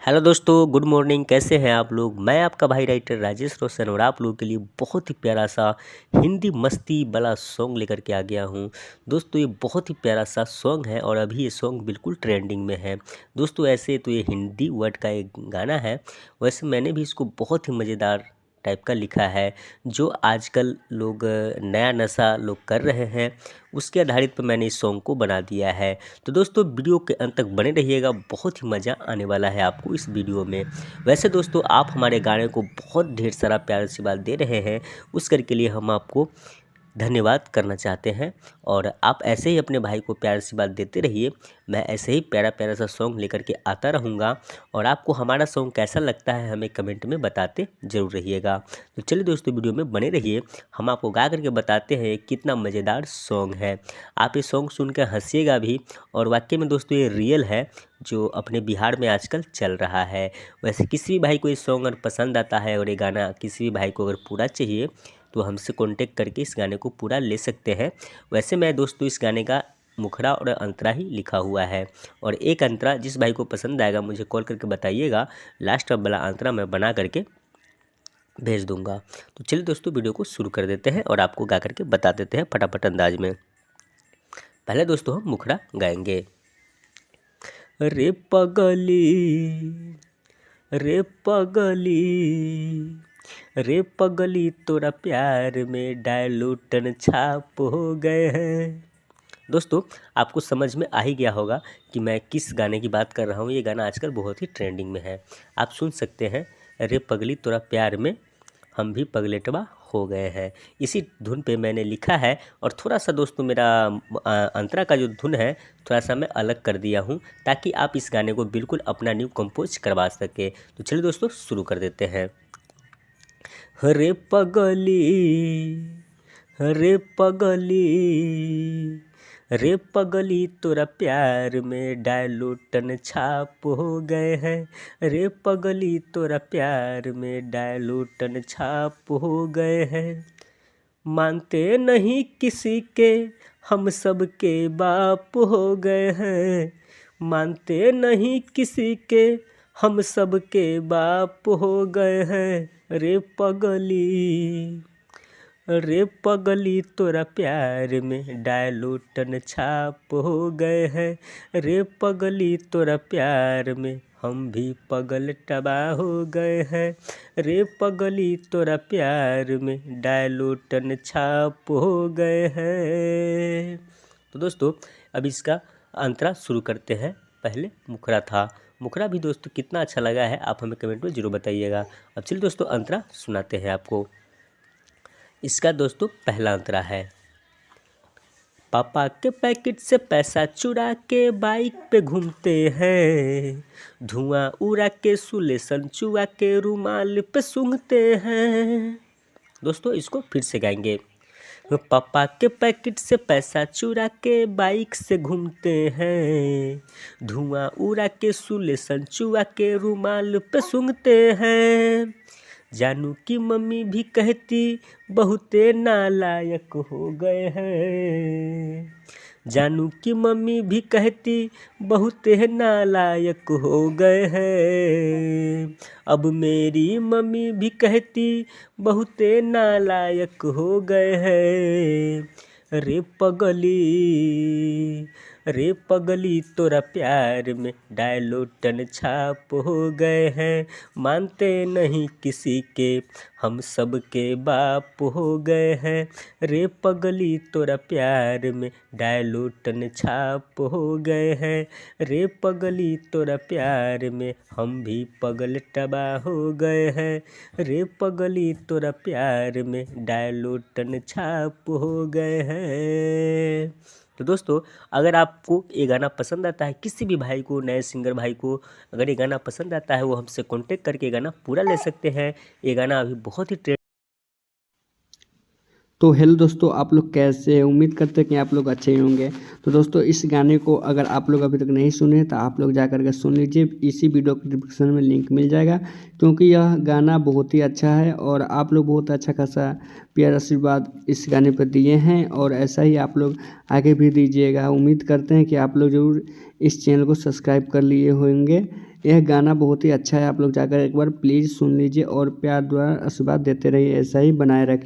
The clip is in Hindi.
हेलो दोस्तों, गुड मॉर्निंग। कैसे हैं आप लोग। मैं आपका भाई राइटर राजेश रोशन और आप लोगों के लिए बहुत ही प्यारा सा हिंदी मस्ती वाला सॉन्ग लेकर के आ गया हूं। दोस्तों ये बहुत ही प्यारा सा सॉन्ग है और अभी ये सॉन्ग बिल्कुल ट्रेंडिंग में है। दोस्तों ऐसे तो ये हिंदी वर्ड का एक गाना है, वैसे मैंने भी इसको बहुत ही मज़ेदार टाइप का लिखा है। जो आजकल लोग नया नशा लोग कर रहे हैं, उसके आधारित पर मैंने इस सॉन्ग को बना दिया है। तो दोस्तों वीडियो के अंत तक बने रहिएगा, बहुत ही मज़ा आने वाला है आपको इस वीडियो में। वैसे दोस्तों आप हमारे गाने को बहुत ढेर सारा प्यार आशीर्वाद दे रहे हैं, उस कर के लिए हम आपको धन्यवाद करना चाहते हैं। और आप ऐसे ही अपने भाई को प्यार आशीर्वाद देते रहिए। मैं ऐसे ही प्यारा प्यारा सा सॉन्ग लेकर के आता रहूँगा और आपको हमारा सॉन्ग कैसा लगता है हमें कमेंट में बताते ज़रूर रहिएगा। तो चलिए दोस्तों वीडियो में बने रहिए, हम आपको गा करके बताते हैं कितना मज़ेदार सॉन्ग है। आप ये सॉन्ग सुनकर हंसिएगा भी और वाकई में दोस्तों ये रियल है जो अपने बिहार में आजकल चल रहा है। वैसे किसी भी भाई को ये सॉन्ग अगर पसंद आता है और ये गाना किसी भी भाई को अगर पूरा चाहिए तो हमसे कांटेक्ट करके इस गाने को पूरा ले सकते हैं। वैसे मैं दोस्तों इस गाने का मुखड़ा और अंतरा ही लिखा हुआ है और एक अंतरा जिस भाई को पसंद आएगा मुझे कॉल करके बताइएगा, लास्ट वाला अंतरा मैं बना करके भेज दूंगा। तो चलिए दोस्तों वीडियो को शुरू कर देते हैं और आपको गा करके बता देते हैं फटाफट अंदाज में। पहले दोस्तों हम मुखड़ा गाएंगे। रे पगली, रे पगली, रे पगली तोरा प्यार में डायलूटन छाप हो गए हैं। दोस्तों आपको समझ में आ ही गया होगा कि मैं किस गाने की बात कर रहा हूँ। ये गाना आजकल बहुत ही ट्रेंडिंग में है, आप सुन सकते हैं। रे पगली तोरा प्यार में हम भी पगलेटवा हो गए हैं, इसी धुन पे मैंने लिखा है। और थोड़ा सा दोस्तों मेरा अंतरा का जो धुन है थोड़ा सा मैं अलग कर दिया हूँ ताकि आप इस गाने को बिल्कुल अपना न्यू कंपोज करवा सके। तो चलिए दोस्तों शुरू कर देते हैं। रे पगली, रे पगली, रे पगली तोरा प्यार में डायलूटन छाप हो गए हैं। रे पगली तोरा प्यार में डायलूटन छाप हो गए हैं। मानते नहीं किसी के हम सब के बाप हो गए हैं। मानते नहीं किसी के हम सब के बाप हो गए हैं। रे पगली, रे पगली तोरा प्यार में डायलूटन छाप हो गए हैं। रे पगली तोरा प्यार में हम भी पगल टबा हो गए हैं। रे पगली तोरा प्यार में डायलूटन छाप हो गए हैं। तो दोस्तों अब इसका अंतरा शुरू करते हैं। पहले मुखड़ा था, मुखड़ा भी दोस्तों कितना अच्छा लगा है आप हमें कमेंट में ज़रूर बताइएगा। अब चलिए दोस्तों अंतरा सुनाते हैं आपको। इसका दोस्तों पहला अंतरा है। पापा के पैकेट से पैसा चुरा के बाइक पे घूमते हैं, धुआं उड़ा के सुलेसन चुआ के रुमाल पे सूंघते हैं। दोस्तों इसको फिर से गाएंगे। पापा के पैकेट से पैसा चुरा के बाइक से घूमते हैं, धुआं उड़ा के सुलेसन चुआ के रुमाल पे सूंघते हैं। जानू की मम्मी भी कहती बहुते नालायक हो गए हैं। जानू की मम्मी भी कहती बहुते नालायक हो गए हैं। अब मेरी मम्मी भी कहती बहुते नालायक हो गए हैं। रे पगली, रे पगली तोरा प्यार में डायलूटन छाप हो गए हैं। मानते नहीं किसी के हम सब के बाप हो गए हैं। रे पगली तोरा प्यार में डायलूटन छाप हो गए हैं। रे पगली तोरा प्यार में हम भी पगल टबा हो गए हैं। रे पगली तोरा प्यार में डायलूटन छाप हो गए हैं। तो दोस्तों अगर आपको ये गाना पसंद आता है, किसी भी भाई को, नए सिंगर भाई को अगर ये गाना पसंद आता है वो हमसे कांटेक्ट करके ये गाना पूरा ले सकते हैं। ये गाना अभी बहुत ही तो हेलो दोस्तों, आप लोग कैसे हैं? उम्मीद करते हैं कि आप लोग अच्छे ही होंगे। तो दोस्तों इस गाने को अगर आप लोग अभी तक नहीं सुने तो आप लोग जा करके सुन लीजिए, इसी वीडियो के डिस्क्रिप्शन में लिंक मिल जाएगा, क्योंकि यह गाना बहुत ही अच्छा है और आप लोग बहुत अच्छा खासा प्यार आशीर्वाद इस गाने पर दिए हैं और ऐसा ही आप लोग आगे भी दीजिएगा। उम्मीद करते हैं कि आप लोग ज़रूर इस चैनल को सब्सक्राइब कर लिए होंगे। यह गाना बहुत ही अच्छा है, आप लोग जाकर एक बार प्लीज़ सुन लीजिए और प्यार द्वारा आशीर्वाद देते रहिए, ऐसा ही बनाए रखें।